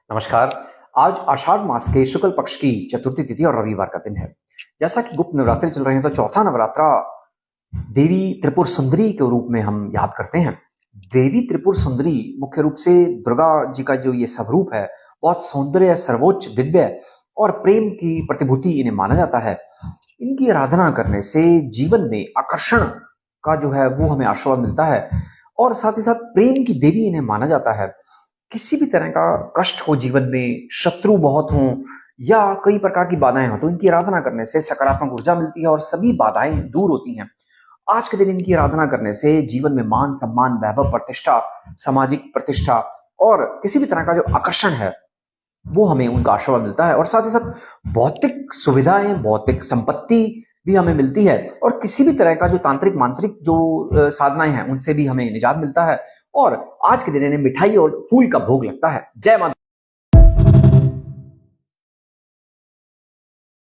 नमस्कार। आज आषाढ़ मास के शुक्ल पक्ष की चतुर्थी तिथि और रविवार का दिन है। जैसा कि गुप्त नवरात्रि चल रहे हैं तो चौथा नवरात्रा देवी त्रिपुर सुंदरी के रूप में हम याद करते हैं। देवी त्रिपुर सुंदरी मुख्य रूप से दुर्गा जी का जो ये स्वरूप है, बहुत सौंदर्य, सर्वोच्च, दिव्य और प्रेम की प्रतिभूति इन्हें माना जाता है। इनकी आराधना करने से जीवन में आकर्षण का जो है वो हमें आशीर्वाद मिलता है और साथ ही साथ प्रेम की देवी इन्हें माना जाता है। किसी भी तरह का कष्ट हो जीवन में, शत्रु बहुत हों या कई प्रकार की बाधाएं हों, तो इनकी आराधना करने से सकारात्मक ऊर्जा मिलती है और सभी बाधाएं दूर होती हैं। आज के दिन इनकी आराधना करने से जीवन में मान, सम्मान, वैभव, प्रतिष्ठा, सामाजिक प्रतिष्ठा और किसी भी तरह का जो आकर्षण है वो हमें उनका आशीर्वाद मिलता है और साथ ही साथ भौतिक सुविधाएं, भौतिक संपत्ति भी हमें मिलती है और किसी भी तरह का जो तांत्रिक मांत्रिक जो साधनाएं हैं उनसे भी हमें निजात मिलता है। और आज के दिन इन्हें मिठाई और फूल का भोग लगता है। जय माता।